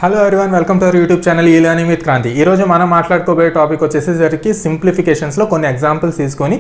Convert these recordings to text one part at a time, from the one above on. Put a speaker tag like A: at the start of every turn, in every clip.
A: Hello everyone, welcome to our YouTube channel ఈ learning with Kranti. ఈరోజు మనం మాట్లాడుకోబోయే టాపిక్ వచ్చేసరికి సింప్లిఫికేషన్స్లో కొన్ని ఎగ్జాంపుల్స్ తీసుకొని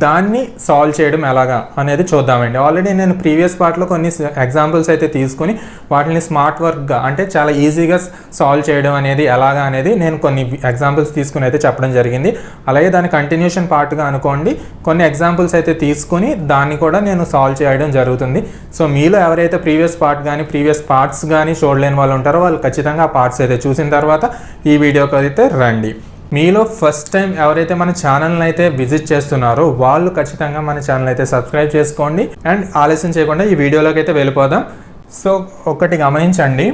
A: దాన్ని సాల్వ్ చేయడం ఎలాగా అనేది చూద్దామండి. ఆల్రెడీ నేను ప్రీవియస్ పార్ట్లో కొన్ని ఎగ్జాంపుల్స్ అయితే తీసుకొని వాటిని స్మార్ట్ వర్క్గా అంటే చాలా ఈజీగా సాల్వ్ చేయడం అనేది ఎలాగా అనేది నేను కొన్ని ఎగ్జాంపుల్స్ తీసుకుని అయితే చెప్పడం జరిగింది. అలాగే దాని కంటిన్యూషన్ పార్ట్గా అనుకోండి కొన్ని ఎగ్జాంపుల్స్ అయితే తీసుకొని దాన్ని కూడా నేను సాల్వ్ చేయడం జరుగుతుంది. సో మీలో ఎవరైతే ప్రీవియస్ పార్ట్ కానీ ప్రీవియస్ పార్ట్స్ కానీ చూడలేని వాళ్ళు ఉంటారో వాళ్ళు ఖచ్చితంగా ఆ పార్ట్స్ అయితే చూసిన తర్వాత ఈ వీడియోకి అయితే రండి. మీలో ఫస్ట్ టైం ఎవరైతే మన ఛానల్ని అయితే విజిట్ చేస్తున్నారో వాళ్ళు ఖచ్చితంగా మన ఛానల్ అయితే సబ్స్క్రైబ్ చేసుకోండి. అండ్ ఆలస్యం చేయకుండా ఈ వీడియోలోకి అయితే వెళ్ళిపోదాం. సో ఒకటి గమనించండి,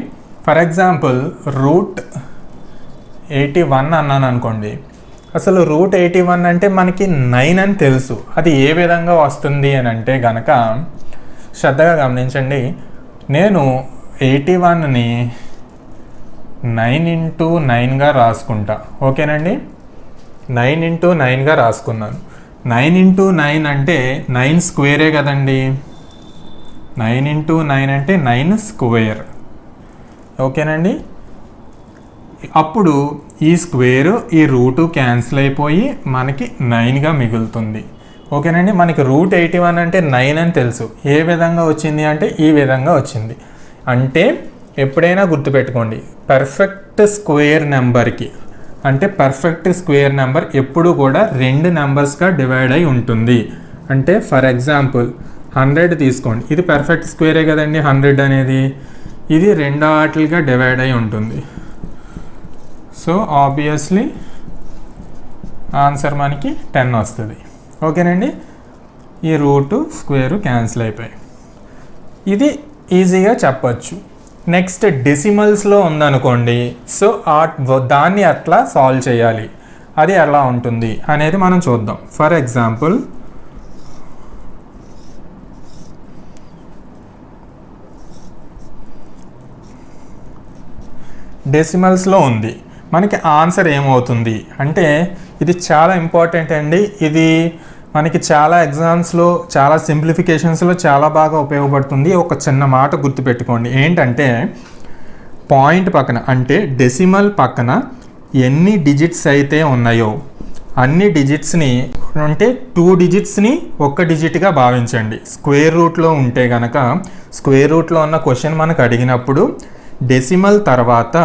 A: ఫర్ ఎగ్జాంపుల్ రూట్ 81 అన్నాను అనుకోండి. అసలు రూట్ 81 అంటే మనకి 9 అని తెలుసు. అది ఏ విధంగా వస్తుంది అని అంటే గనక శ్రద్ధగా గమనించండి. నేను 81ని 9 into 9గా రాసుకుంటా. ఓకేనండి, 9 into 9గా రాసుకున్నాను. 9 into 9 అంటే 9 స్క్వేరే కదండి. 9 into 9 అంటే 9 స్క్వేర్. ఓకేనండి, అప్పుడు ఈ స్క్వేరు ఈ రూటు క్యాన్సిల్ అయిపోయి మనకి 9గా మిగులుతుంది. ఓకేనండి, మనకి రూట్ 81 అంటే 9 అని తెలుసు. ఏ విధంగా వచ్చింది అంటే ఈ విధంగా వచ్చింది. అంటే ఎప్పుడైనా గుర్తుపెట్టుకోండి, పర్ఫెక్ట్ స్క్వేర్ నెంబర్కి అంటే పర్ఫెక్ట్ స్క్వేర్ నెంబర్ ఎప్పుడు కూడా 2 నెంబర్స్గా డివైడ్ అయి ఉంటుంది. అంటే ఫర్ ఎగ్జాంపుల్ 100 తీసుకోండి, ఇది పర్ఫెక్ట్ స్క్వేరే కదండి 100 అనేది. ఇది 2 ఆటలుగా డివైడ్ అయి ఉంటుంది. సో ఆబ్వియస్లీ ఆన్సర్ మనకి 10 వస్తుంది. ఓకేనండి, ఈ రూటు స్క్వేరు క్యాన్సిల్ అయిపోయి ఇది ఈజీగా చెప్పచ్చు. నెక్స్ట్ డెసిమల్స్లో ఉందనుకోండి. సో దాన్ని అట్లా సాల్వ్ చేయాలి, అది ఎలా ఉంటుంది అనేది మనం చూద్దాం. ఫర్ ఎగ్జాంపుల్ డెసిమల్స్లో ఉంది, మనకి ఆన్సర్ ఏమవుతుంది అంటే ఇది చాలా ఇంపార్టెంట్ అండి. ఇది మనకి చాలా ఎగ్జామ్స్లో చాలా సింప్లిఫికేషన్స్లో చాలా బాగా ఉపయోగపడుతుంది. ఒక చిన్న మాట గుర్తుపెట్టుకోండి, ఏంటంటే పాయింట్ పక్కన అంటే డెసిమల్ పక్కన ఎన్ని డిజిట్స్ అయితే ఉన్నాయో అన్ని డిజిట్స్ని అంటే 2 డిజిట్స్ని ఒక్క డిజిట్గా భావించండి. స్క్వేర్ రూట్లో ఉంటే కనుక స్క్వేర్ రూట్లో ఉన్న క్వశ్చన్ మనకు అడిగినప్పుడు డెసిమల్ తర్వాత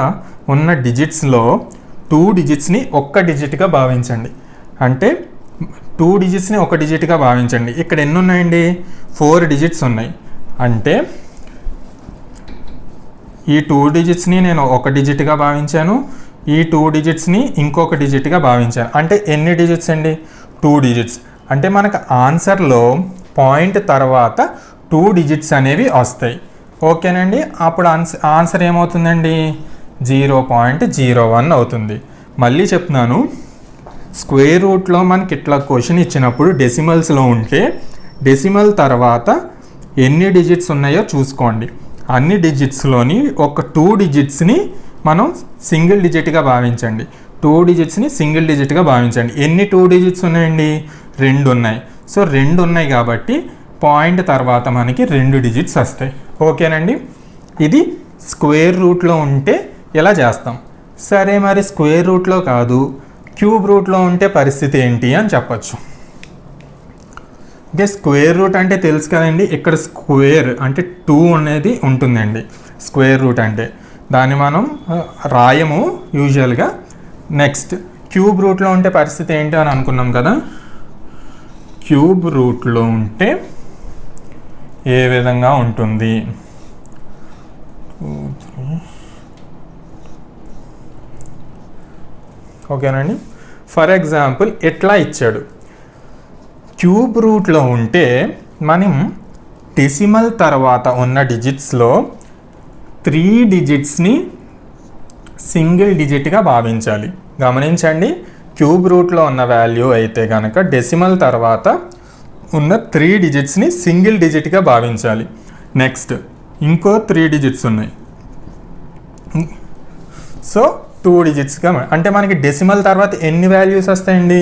A: ఉన్న డిజిట్స్లో 2 డిజిట్స్ని ఒక్క డిజిట్గా భావించండి. అంటే 2 డిజిట్స్ని ఒక డిజిట్గా భావించండి. ఇక్కడ ఎన్ని ఉన్నాయండి? 4 డిజిట్స్ ఉన్నాయి. అంటే ఈ 2 డిజిట్స్ని నేను ఒక డిజిట్గా భావించాను, ఈ 2 డిజిట్స్ని ఇంకొక డిజిట్గా భావించాను. అంటే ఎన్ని డిజిట్స్ అండి? 2 డిజిట్స్. అంటే మనకు ఆన్సర్లో పాయింట్ తర్వాత 2 డిజిట్స్ అనేవి వస్తాయి. ఓకేనండి, అప్పుడు ఆన్సర్ ఏమవుతుందండి? 0.01 అవుతుంది. మళ్ళీ చెప్తున్నాను, స్క్వేర్ రూట్లో మనకి ఇట్లా క్వశ్చన్ ఇచ్చినప్పుడు డెసిమల్స్లో ఉంటే డెసిమల్ తర్వాత ఎన్ని డిజిట్స్ ఉన్నాయో చూసుకోండి. అన్ని డిజిట్స్లోని ఒక 2 డిజిట్స్ని మనం సింగిల్ డిజిట్గా భావించండి. 2 డిజిట్స్ని సింగిల్ డిజిట్గా భావించండి. ఎన్ని 2 డిజిట్స్ ఉన్నాయండి? 2 ఉన్నాయి. సో 2 ఉన్నాయి కాబట్టి పాయింట్ తర్వాత మనకి 2 డిజిట్స్ వస్తాయి. ఓకేనండి, ఇది స్క్వేర్ రూట్లో ఉంటే ఇలా చేస్తాం. సరే, మరి స్క్వేర్ రూట్లో కాదు క్యూబ్ రూట్లో ఉంటే పరిస్థితి ఏంటి అని చెప్పచ్చు. ఓకే, స్క్వేర్ రూట్ అంటే తెలుసు కదండి. ఇక్కడ స్క్వేర్ అంటే 2 అనేది ఉంటుందండి. స్క్వేర్ రూట్ అంటే దాన్ని మనం రాయము యూజువల్గా. నెక్స్ట్ క్యూబ్ రూట్లో ఉంటే పరిస్థితి ఏంటి అని అనుకున్నాం కదా. క్యూబ్ రూట్లో ఉంటే ఏ విధంగా ఉంటుంది? 2, 3. ఓకేనండి, ఫర్ ఎగ్జాంపుల్ ఎట్లా ఇచ్చాడు, క్యూబ్ రూట్లో ఉంటే మనం డెసిమల్ తర్వాత ఉన్న డిజిట్స్లో 3 డిజిట్స్ని సింగిల్ డిజిట్గా భావించాలి. గమనించండి, క్యూబ్ రూట్లో ఉన్న వాల్యూ అయితే కనుక డెసిమల్ తర్వాత ఉన్న 3 డిజిట్స్ని సింగిల్ డిజిట్గా భావించాలి. నెక్స్ట్ ఇంకో 3 డిజిట్స్ ఉన్నాయి. సో 2 డిజిట్స్గా అంటే మనకి డెసిమల్ తర్వాత ఎన్ని వాల్యూస్ వస్తాయండి?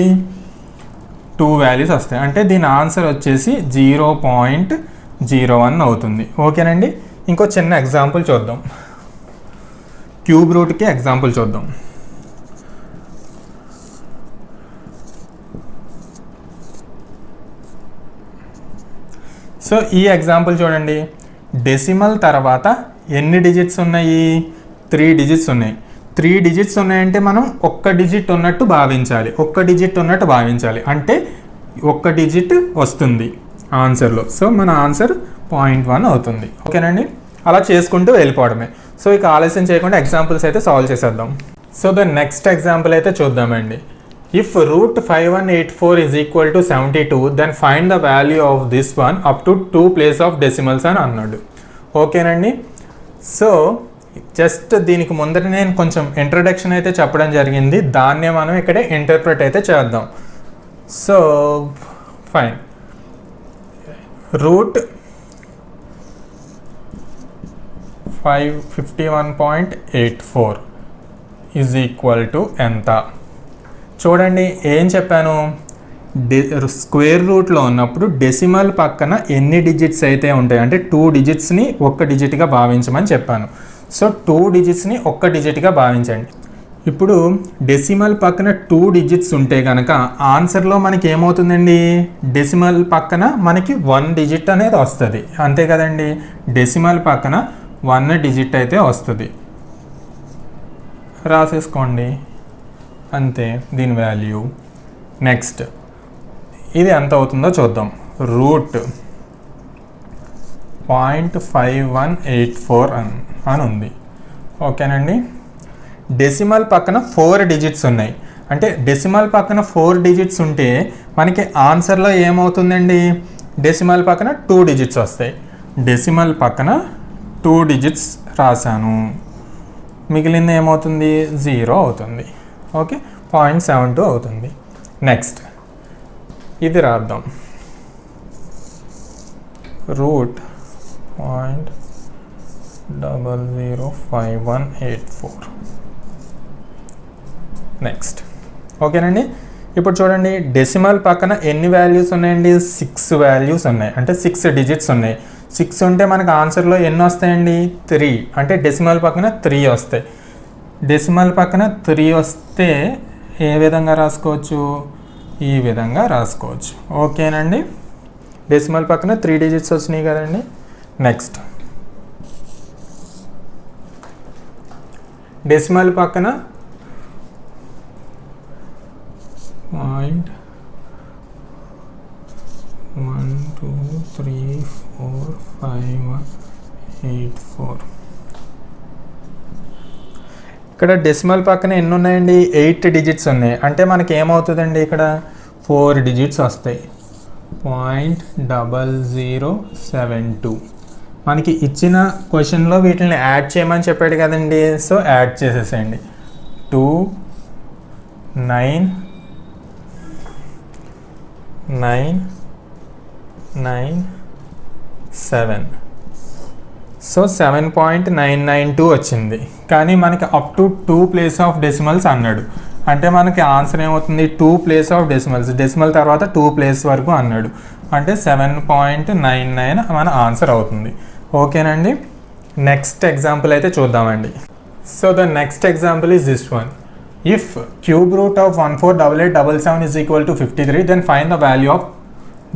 A: 2 వాల్యూస్ వస్తాయి. అంటే దీని ఆన్సర్ వచ్చేసి 0.01 అవుతుంది. ఓకేనండి, ఇంకో చిన్న ఎగ్జాంపుల్ చూద్దాం. క్యూబ్ రూట్కి ఎగ్జాంపుల్ చూద్దాం. సో ఈ ఎగ్జాంపుల్ చూడండి, డెసిమల్ తర్వాత ఎన్ని డిజిట్స్ ఉన్నాయి? 3 డిజిట్స్ ఉన్నాయి. 3 డిజిట్స్ ఉన్నాయంటే మనం ఒక్క డిజిట్ ఉన్నట్టు భావించాలి. అంటే ఒక్క డిజిట్ వస్తుంది ఆన్సర్లో. సో మన ఆన్సర్ 0.1 అవుతుంది. ఓకేనండి, అలా చేసుకుంటూ వెళ్ళిపోవడమే. సో ఇక ఆలస్యం చేయకుండా ఎగ్జాంపుల్స్ అయితే సాల్వ్ చేసేద్దాం. సో ద నెక్స్ట్ ఎగ్జాంపుల్ అయితే చూద్దామండి. If root 5184 is equal to 72 then find the value of this one up to 2 place of decimals అని అన్నాడు. ఓకేనండి, సో జస్ట్ దీనికి ముందర నేను కొంచెం ఇంట్రడక్షన్ అయితే చెప్పడం జరిగింది, దాన్నే మనం ఇక్కడ ఇంటర్ప్రెట్ అయితే చేద్దాం. So fine, root 51.84 is equal to ఎంత? చూడండి ఏం చెప్పాను, స్క్వేర్ రూట్లో ఉన్నప్పుడు డెసిమల్ పక్కన ఎన్ని డిజిట్స్ అయితే ఉంటాయి అంటే 2 డిజిట్స్ని ఒక్క డిజిట్గా భావించమని చెప్పాను. సో 2 డిజిట్స్ని ఒక్క డిజిట్గా భావించండి. ఇప్పుడు డెసిమల్ పక్కన 2 డిజిట్స్ ఉంటే కనుక ఆన్సర్లో మనకి ఏమవుతుందండి, డెసిమల్ పక్కన మనకి 1 డిజిట్ అనేది వస్తుంది, అంతే కదండి. డెసిమల్ పక్కన 1 డిజిట్ అయితే వస్తుంది, రాసేసుకోండి అంతే దీని వాల్యూ. నెక్స్ట్ ఇది ఎంత అవుతుందో చూద్దాం. రూట్ 0.5184 అని ఉంది. ఓకేనండి, డెసిమల్ పక్కన 4 డిజిట్స్ ఉన్నాయి. అంటే డెసిమల్ పక్కన 4 డిజిట్స్ ఉంటే మనకి ఆన్సర్లో ఏమవుతుందండి, డెసిమల్ పక్కన 2 డిజిట్స్ వస్తాయి. డెసిమల్ పక్కన 2 డిజిట్స్ రాశాను, మిగిలింది ఏమవుతుంది, 0 అవుతుంది. ఓకే, 0.72 అవుతుంది. నెక్స్ట్ ఇది రాద్దాం. రూట్ 0.005184. నెక్స్ట్ ఓకేనండి, ఇప్పుడు చూడండి డెసిమల్ పక్కన ఎన్ని వాల్యూస్ ఉన్నాయండి, 6 వాల్యూస్ ఉన్నాయి, అంటే 6 డిజిట్స్ ఉన్నాయి. 6 ఉంటే మనకు ఆన్సర్లో ఎన్ని వస్తాయండి, 3. అంటే డెసిమల్ పక్కన 3 వస్తాయి. డెసిమల్ పక్కన 3 వస్తే ఏ విధంగా రాసుకోవచ్చు, ఈ విధంగా రాసుకోవచ్చు. ఓకేనండి, డెసిమల్ పక్కన 3 డిజిట్స్ వచ్చినాయి కదండి. నెక్స్ట్ డెసిమల్ పక్కన 0.12345184. ఇక్కడ డెసిమల్ పక్కన ఎన్ని ఉన్నాయండి, 8 డిజిట్స్ ఉన్నాయి. అంటే మనకి ఏమవుతుందండి, ఇక్కడ 4 డిజిట్స్ వస్తాయి. 0.0072. మనకి ఇచ్చిన క్వశ్చన్లో వీటిని యాడ్ చేయమని చెప్పాడు కదండి. సో యాడ్ చేసేసేయండి. 2 9 9 9 7. సో 7.992 వచ్చింది. కానీ మనకి up to 2 place of decimals అన్నాడు. అంటే మనకి ఆన్సర్ ఏమవుతుంది, 2 ప్లేస్ ఆఫ్ డెసిమల్స్, డెసిమల్ తర్వాత 2 ప్లేస్ వరకు అన్నాడు. అంటే 7.99 మన ఆన్సర్ అవుతుంది. ఓకేనండి, నెక్స్ట్ ఎగ్జాంపుల్ అయితే చూద్దామండి. So the next example is this one. If cube root of 148877 is equal to 53 then find the value of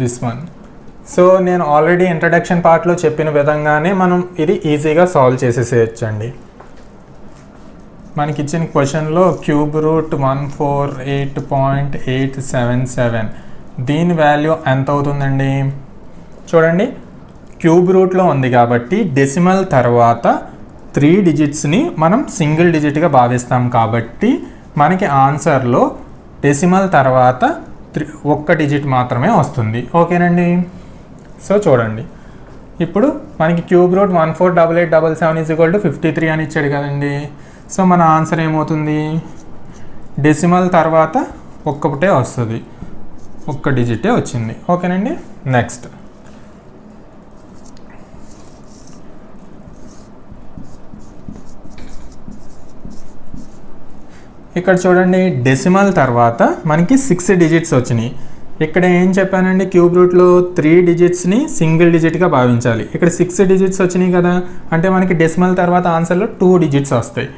A: this one. So నేను ఆల్రెడీ ఇంట్రడక్షన్ పార్ట్లో చెప్పిన విధంగానే మనం ఇది ఈజీగా సాల్వ్ చేసేసేయచ్చండి. మనకి ఇచ్చిన క్వశ్చన్లో క్యూబ్ రూట్ 148.877 దీని వాల్యూ ఎంత అవుతుందండి, చూడండి క్యూబ్ రూట్లో ఉంది కాబట్టి డెసిమల్ తర్వాత 3 డిజిట్స్ని మనం సింగిల్ డిజిట్గా భావిస్తాం కాబట్టి మనకి ఆన్సర్లో డెసిమల్ తర్వాత 1 డిజిట్ మాత్రమే వస్తుంది. ఓకేనండి, సో చూడండి ఇప్పుడు మనకి cube root 148877 is equal to 53 అని ఇచ్చాడు కదండి. సో మన ఆన్సర్ ఏమవుతుంది, డెసిమల్ తర్వాత ఒక్కటే వస్తుంది, 1 డిజిటే వచ్చింది. ఓకేనండి, నెక్స్ట్ ఇక్కడ చూడండి డెసిమల్ తర్వాత మనకి 6 డిజిట్స్ వచ్చినాయి. ఇక్కడ ఏం చెప్పానండి, క్యూబ్ రూట్లో 3 డిజిట్స్ని సింగిల్ డిజిట్గా భావించాలి. ఇక్కడ 6 డిజిట్స్ వచ్చినాయి కదా, అంటే మనకి డెసిమల్ తర్వాత ఆన్సర్లో 2 డిజిట్స్ వస్తాయి.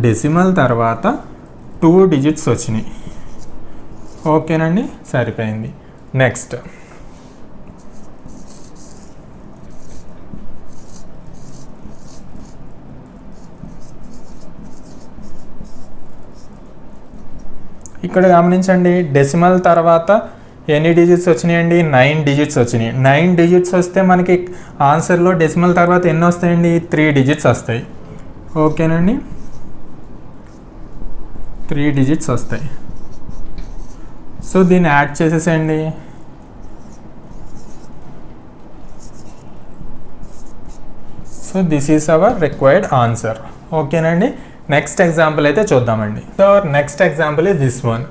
A: డెసిమల్ తర్వాత 2 డిజిట్స్ వచ్చినాయి. ఓకేనండి, సరిపోయింది. నెక్స్ట్ ఇక్కడ గమనించండి, డెసిమల్ తర్వాత ఎన్ని డిజిట్స్ వచ్చినాయండి? 9 డిజిట్స్ వచ్చినాయి. 9 డిజిట్స్ వస్తే మనకి ఆన్సర్లో డెసిమల్ తర్వాత ఎన్ని వస్తాయండి? 3 డిజిట్స్ వస్తాయి. ఓకేనండి, 3 డిజిట్స్ వస్తాయి. సో దీన్ని యాడ్ చేసేసేయండి. So this is our required answer. ఓకేనండి, నెక్స్ట్ ఎగ్జాంపుల్ అయితే చూద్దామండి. So next example is this one.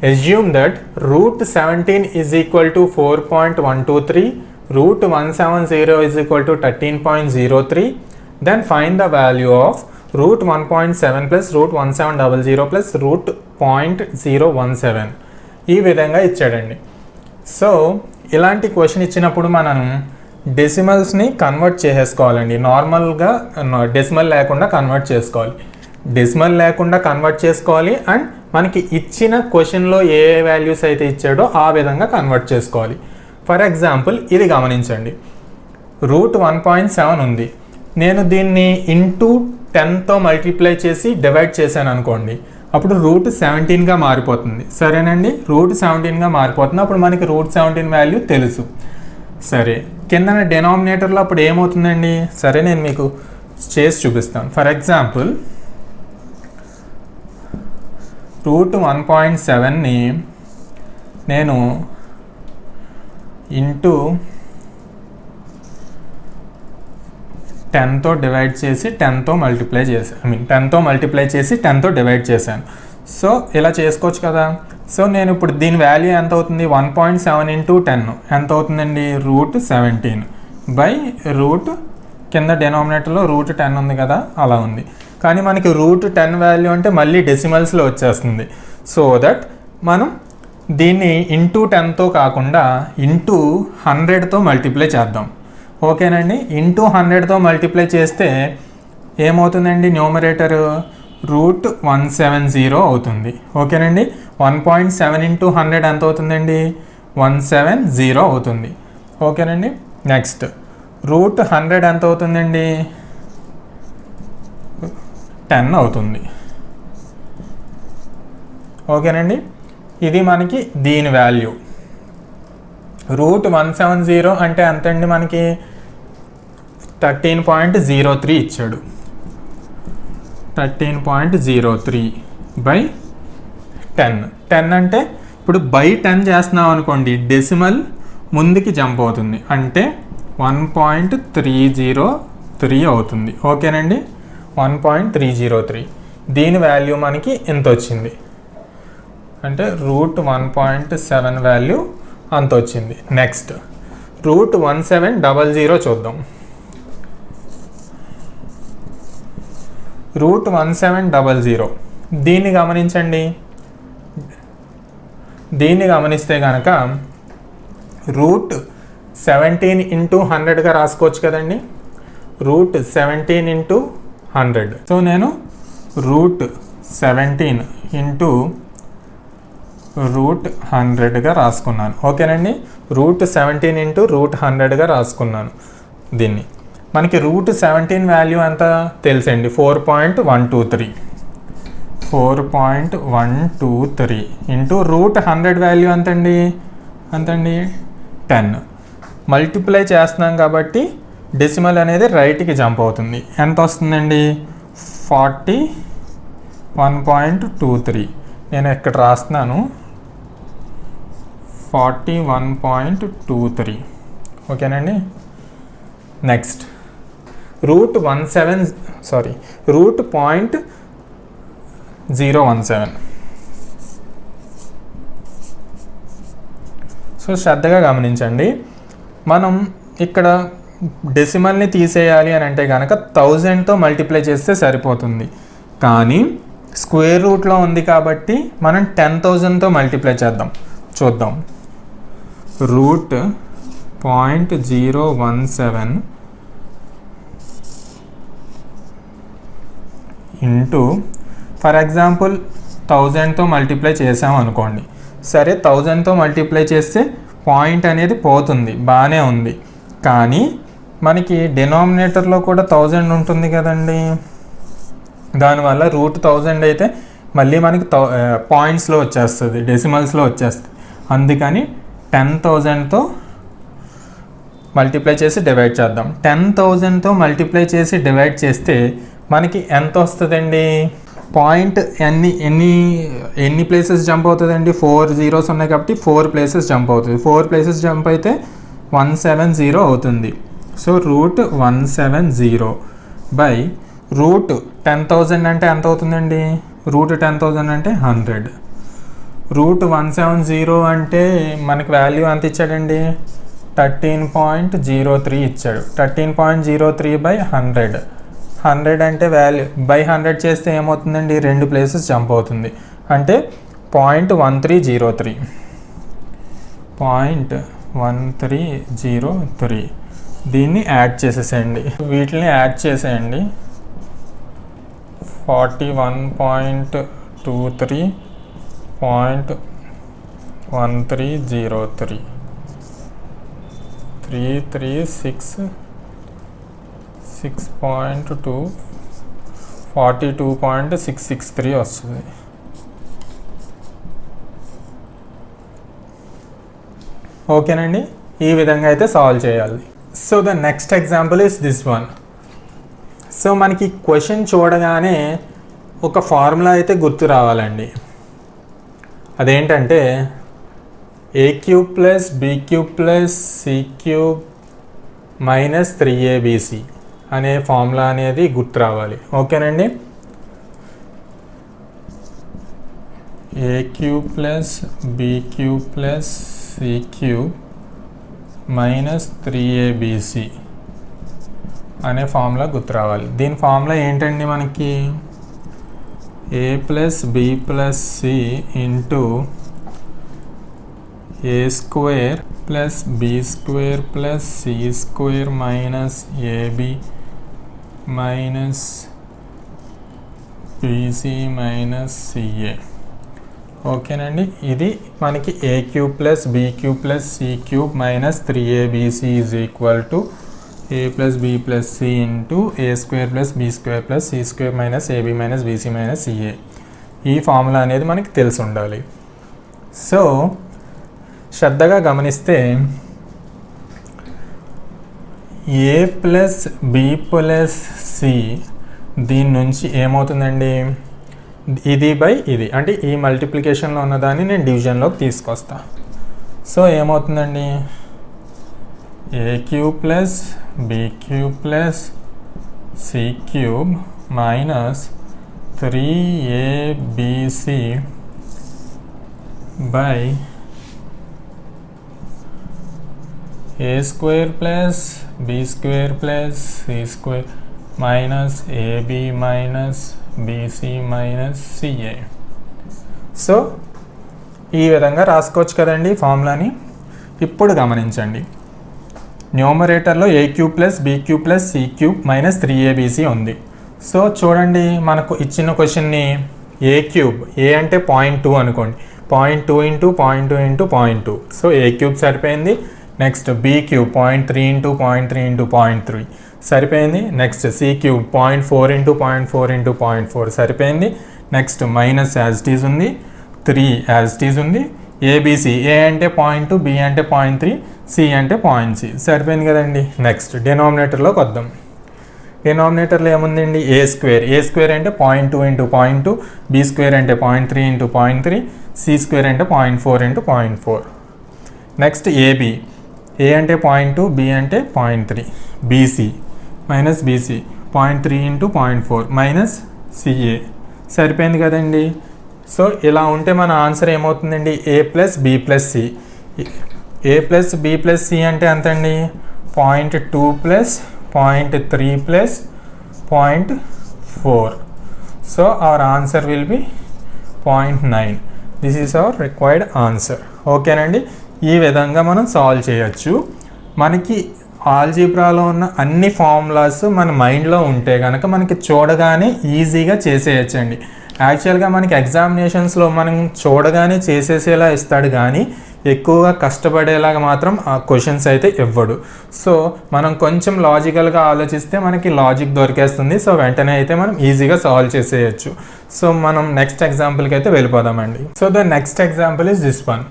A: Assume that root 17 is equal to 4.123, root 170 is equal to 13.03. Then find the value of root 1.7 plus root 1700 plus root 0.017. ఈ విధంగా ఇచ్చాడండి. So ఇలాంటి question ఇచ్చినప్పుడు మనం డెసిమల్స్ని convert చేసేసుకోవాలండి. నార్మల్గా డెసిమల్ లేకుండా కన్వర్ట్ చేసుకోవాలి. డెసిమల్ లేకుండా కన్వర్ట్ చేసుకోవాలి అండ్ మనకి ఇచ్చిన క్వశ్చన్లో ఏ వాల్యూస్ అయితే ఇచ్చాడో ఆ విధంగా కన్వర్ట్ చేసుకోవాలి. ఫర్ ఎగ్జాంపుల్ ఇది గమనించండి, రూట్ 1.7 ఉంది. నేను దీన్ని ఇంటూ 10తో మల్టిప్లై చేసి డివైడ్ చేశాను అనుకోండి, అప్పుడు రూట్ 17గా మారిపోతుంది. సరేనండి, రూట్ 17గా మారిపోతుంది. అప్పుడు మనకి రూట్ 17 వాల్యూ తెలుసు. సరే, కింద డెనామినేటర్లో అప్పుడు ఏమవుతుందండి? సరే, నేను మీకు చేసి చూపిస్తాను. ఫర్ ఎగ్జాంపుల్ రూట్ 1.7ని నేను ఇంటూ 10తో డివైడ్ చేసి 10తో మల్టిప్లై చేశాను. 10తో మల్టిప్లై చేసి 10తో డివైడ్ చేశాను. సో ఇలా చేసుకోవచ్చు కదా. సో నేను ఇప్పుడు దీని వాల్యూ ఎంత అవుతుంది? 1.7 ఇంటూ 10 ఎంత అవుతుందండి? రూట్ 17 బై రూట్ కింద డెనామినేటర్లో రూట్ 10 ఉంది కదా, అలా ఉంది. కానీ మనకి రూట్ 10 వాల్యూ అంటే మళ్ళీ డెసిమల్స్లో వచ్చేస్తుంది. సో దట్ మనం దీన్ని ఇంటూ 10తో కాకుండా ఇంటూ 100తో మల్టిప్లై చేద్దాం. ఓకేనండి, ఇంటూ 100తో మల్టిప్లై చేస్తే ఏమవుతుందండి? న్యూమరేటర్ రూట్ 170 అవుతుంది. ఓకేనండి, 1.7 ఇంటూ 100 ఎంత అవుతుందండి? 170 అవుతుంది. ఓకేనండి, నెక్స్ట్ రూట్ 100 ఎంత అవుతుందండి? 10 అవుతుంది. ఓకేనండి, ఇది మనకి దీని వాల్యూ. రూట్ 170 అంటే ఎంతండి? మనకి 13.03 ఇచ్చాడు. 13.03 బై 10. 10 అంటే ఇప్పుడు బై 10 చేస్తున్నాం అనుకోండి, డెసిమల్ ముందుకి జంప్ అవుతుంది, అంటే 1.303 అవుతుంది. ఓకేనండి, 1.303. దీని వాల్యూ మనకి ఎంత వచ్చింది అంటే రూట్ 1.7 వాల్యూ అంత వచ్చింది. నెక్స్ట్ రూట్ 1700 చూద్దాం. రూట్ 1700 దీన్ని గమనించండి. దీన్ని గమనిస్తే కనుక రూట్ 17 ఇంటూ 100గా రాసుకోవచ్చు కదండి. Root 17 into 100. సో నేను రూట్ 17 ఇంటూ రూట్ 100గా రాసుకున్నాను. ఓకేనండి, రూట్ 17 ఇంటూ రూట్ 100గా రాసుకున్నాను. దీన్ని మనకి రూట్ 17 వాల్యూ ఎంత తెలుసండి? 4.123. 4.123 ఇంటూ రూట్ 100 వాల్యూ ఎంతండి? 10. మల్టిప్లై చేస్తున్నాం కాబట్టి డెసిమల్ అనేది రైట్కి జంప్ అవుతుంది. ఎంత వస్తుందండి? 41.23. నేను ఇక్కడ రాస్తున్నాను 41.23. ఓకేనండి, నెక్స్ట్ రూట్ 0.17. సో శ్రద్ధగా గమనించండి, మనం ఇక్కడ డెసిమల్ని తీసేయాలి అని అంటే కనుక 1000తో మల్టిప్లై చేస్తే సరిపోతుంది. కానీ స్క్వేర్ రూట్లో ఉంది కాబట్టి మనం 10,000తో మల్టిప్లై చేద్దాం. చూద్దాం. రూట్ 0.017 ఇంటూ ఫర్ ఎగ్జాంపుల్ 1000తో మల్టిప్లై చేసాం అనుకోండి. సరే 1000తో మల్టిప్లై చేస్తే పాయింట్ అనేది పోతుంది, బాగానే ఉంది. కానీ మనకి డినామినేటర్లో కూడా 1000 ఉంటుంది కదండి. దానివల్ల √1000 అయితే మళ్ళీ మనకి పాయింట్స్లో వచ్చేస్తుంది, డెసిమల్స్లో వచ్చేస్తుంది. అందుకని 10,000తో మల్టిప్లై చేసి డివైడ్ చేద్దాం. 10,000తో మల్టిప్లై చేసి డివైడ్ చేస్తే మనకి ఎంత వస్తుందండి? పాయింట్ ఎన్ని ప్లేసెస్ జంప్ అవుతుందండి? 4 zeros ఉన్నాయి కాబట్టి 4 places జంప్ అవుతుంది. 4 places జంప్ అయితే 170 అవుతుంది. సో √170 బై √10,000 అంటే ఎంత అవుతుందండి? √10,000 అంటే 100. √170 అంటే మనకి వాల్యూ ఎంత ఇచ్చాడండి? 13.03 ఇచ్చాడు. 13.03 బై 100. 100 అంటే వాల్యూ బై 100 చేస్తే ఏమవుతుందండి? 2 places జంప్ అవుతుంది, అంటే 0.1303. 0.1303. దీన్ని యాడ్ చేసేసేయండి, వీటిని యాడ్ చేసేయండి. 41.23, 0.1303, 336.6.2, 42.663 వస్తుంది. ఓకేనండి, ఈ విధంగా అయితే సాల్వ్ చేయాలి. So the next example is this one. So మనకి క్వశ్చన్ చూడగానే ఒక ఫార్ములా అయితే గుర్తు రావాలండి. అదేంటంటే a³ + b³ + c³ - 3abc అనే ఫార్ములా అనేది గుర్తు రావాలి. ఓకేనండి, a³ + b³ + c³ - 3abc అనే ఫార్ములా గుర్తు రావాలి. దీని ఫార్ములా ఏంటండి? మనకి a + b + c into a² + b² + c² - ab - bc - ca. ఓకేనండి, ఇది మనకి a³ + b³ + c³ - 3abc is equal to a + b + c into a² + b² + c² - ab - bc - ca. ఈ ఫార్ములా అనేది మనకి తెలిసి ఉండాలి. సో శ్రద్ధగా గమనిస్తే a + b + c దీని నుంచి ఏమవుతుందండి? ఇది బై ఇది, అంటే ఈ మల్టిప్లికేషన్లో ఉన్నదాన్ని నేను డివిజన్లోకి తీసుకొస్తా. సో ఏమవుతుందండి? a³ + b³ + c³ - 3abc by a² + b² + c² - ab - bc - ca. So ఈ విధంగా రాసుకోవచ్చు కదండి ఫార్ములాని. ఇప్పుడు గమనించండి, న్యూమరేటర్లో a³ + b³ + c³ - 3abc ఉంది. సో చూడండి, మనకు ఇచ్చిన క్వశ్చన్ని a³ a అంటే 0.2 అనుకోండి, 0.2 × 0.2 × 0.2. సో a³ సరిపోయింది. నెక్స్ట్ b³ 0.3 × 0.3 × 0.3 సరిపోయింది. నెక్స్ట్ c³ 0.4 × 0.4 × 0.4 సరిపోయింది. Next minus as it is ఉంది, 3 యాజ్ ఇట్ ఈజ్ ఉంది. abc a అంటే 0.2, b అంటే 0.3, c అంటే 0.6 సరిపోయింది కదండి. నెక్స్ట్ డినామినేటర్లోకి వద్దాం. డినామినేటర్లో ఏముందండి? a² అంటే 0.2 × 0.2, b² అంటే 0.3 × 0.3, c² అంటే 0.4 × 0.4. నెక్స్ట్ ab a అంటే 0.2, b అంటే 0.3, bc - bc 0.3 × 0.4 - ca సరిపోయింది కదండి. సో ఇలా ఉంటే మన ఆన్సర్ ఏమవుతుందండి? a + b + c. a + b + c అంటే ఎంతండి? 0.2 + 0.3 + 0.4. So our answer will be 0.9. This is our required answer. ఓకేనండి, ఈ విధంగా మనం సాల్వ్ చేయొచ్చు. మనకి ఆల్జీబ్రాలో ఉన్న అన్ని ఫార్ములాస్ మన మైండ్లో ఉంటే కనుక మనకి చూడగానే ఈజీగా చేసేయచ్చండి. యాక్చువల్గా మనకి ఎగ్జామినేషన్స్లో మనం చూడగానే చేసేసేలా ఇస్తాడు, కానీ ఎక్కువగా కష్టపడేలాగా మాత్రం ఆ క్వశ్చన్స్ అయితే ఇవ్వడు. సో మనం కొంచెం లాజికల్గా ఆలోచిస్తే మనకి లాజిక్ దొరికేస్తుంది. సో వెంటనే అయితే మనం ఈజీగా సాల్వ్ చేసేయచ్చు. సో మనం నెక్స్ట్ ఎగ్జాంపుల్కి అయితే వెళ్ళిపోదామండి. So the next example is this one.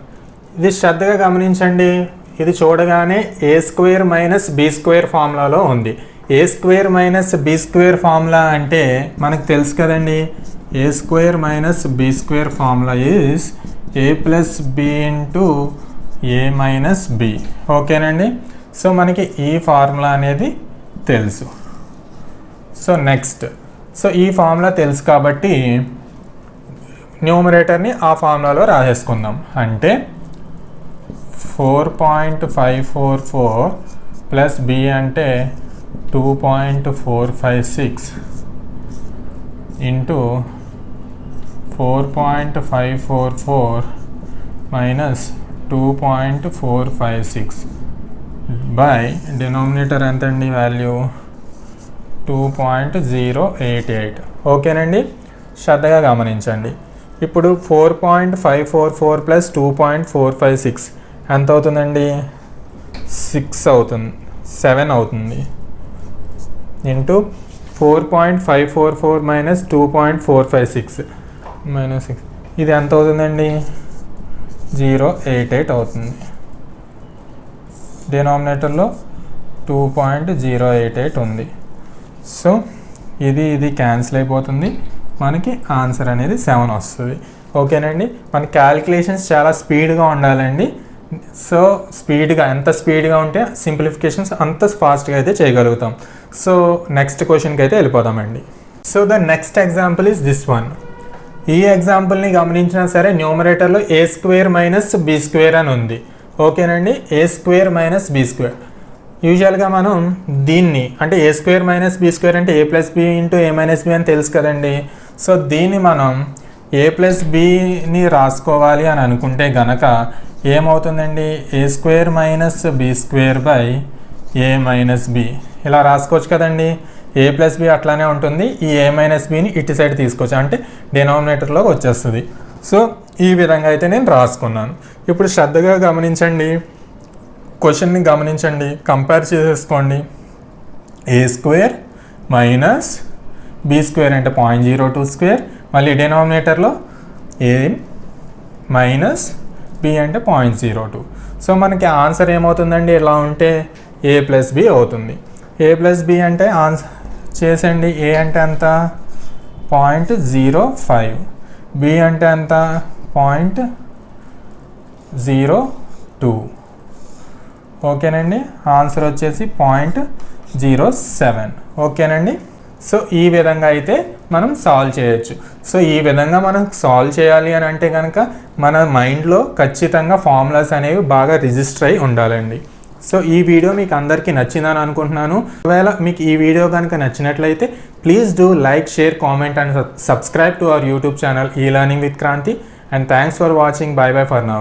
A: ఇది శ్రద్ధగా గమనించండి. ఇది చూడగానే A square minus B square ఫార్ములాలో ఉంది. A square minus B square formula అంటే మనకు తెలుసు కదండి. A square minus B square formula is A plus B into A minus B. ఓకేనండి. సో మనకి ఈ ఫార్ములా అనేది తెలుసు. సో నెక్స్ట్, సో ఈ ఫార్ములా తెలుసు కాబట్టి న్యూమరేటర్ని ఆ ఫార్ములాలో రాసేసుకుందాం. అంటే 4.544 ప్లస్ బి అంటే 2.456 ఇంటూ 4.544 మైనస్ 2.456 బై డినామినేటర్ ఎంతండి వాల్యూ 2.088. ఓకేనండి. శ్రద్ధగా గమనించండి. ఇప్పుడు 4.544 ప్లస్ 2.456 ఎంత అవుతుందండి? 6 అవుతుంది, 7 అవుతుంది. ఇంటూ 4.544 మైనస్ 2.456 మైనస్ 6 ఇది ఎంత అవుతుందండి? 088 అవుతుంది. డినామినేటర్లో 2.088 ఉంది. సో ఇది క్యాన్సిల్ అయిపోతుంది. మనకి ఆన్సర్ అనేది 7 వస్తుంది. ఓకేనండి. మన క్యాలిక్యులేషన్స్ చాలా స్పీడ్గా ఉండాలండి. సో ఎంత స్పీడ్గా ఉంటే సింప్లిఫికేషన్స్ అంత ఫాస్ట్గా అయితే చేయగలుగుతాం. సో నెక్స్ట్ క్వశ్చన్కి అయితే వెళ్ళిపోదామండి. So the next example is this one. ఈ ఎగ్జాంపుల్ని గమనించినా సరే న్యూమరేటర్లో A square minus B square అని ఉంది. ఓకేనండి. A square minus B square. యూజువల్గా మనం దీన్ని అంటే A square minus B square అంటే A plus B into A minus B అని తెలుసు కదండి. సో దీన్ని మనం ఏ ప్లస్ బిని రాసుకోవాలి అని అనుకుంటే గనక ఏమవుతుందండి? A square minus B square by A minus B ఇలా రాసుకోవచ్చు కదండి. ఏ ప్లస్ బి అట్లానే ఉంటుంది. ఈ ఏ మైనస్ బిని ఇటు సైడ్ తీసుకోవచ్చు, అంటే డినామినేటర్లోకి వచ్చేస్తుంది. సో ఈ విధంగా అయితే నేను రాసుకున్నాను. ఇప్పుడు శ్రద్ధగా గమనించండి, క్వశ్చన్ని గమనించండి, కంపేర్ చేసేసుకోండి. ఏ స్క్వేర్ మైనస్ బి స్క్వేర్ అంటే 0.02 స్క్వేర్, మళ్ళీ డినామినేటర్లో ఏ మైనస్ బి అంటే 0.02. సో మనకి ఆన్సర్ ఏమవుతుందండి? ఇలా ఉంటే ఏ ప్లస్ బి అవుతుంది. ఏ ప్లస్ బి అంటే ఆన్సర్ చేసండి. ఏ అంటే ఎంత? 0.05. బి అంటే ఎంత? 0.02. ఓకేనండి. ఆన్సర్ వచ్చేసి 0.07. ఓకేనండి. సో ఈ విధంగా అయితే మనం సాల్వ్ చేయొచ్చు. సో ఈ విధంగా మనం సాల్వ్ చేయాలి అని అంటే కనుక మన మైండ్లో ఖచ్చితంగా ఫార్ములాస్ అనేవి బాగా రిజిస్టర్ అయి ఉండాలండి. సో ఈ వీడియో మీకు అందరికీ నచ్చిందని అనుకుంటున్నాను. ఒకవేళ మీకు ఈ వీడియో కనుక నచ్చినట్లయితే please do like, share, comment and subscribe to our YouTube channel e learning with Kranti. And thanks for watching. Bye bye for now.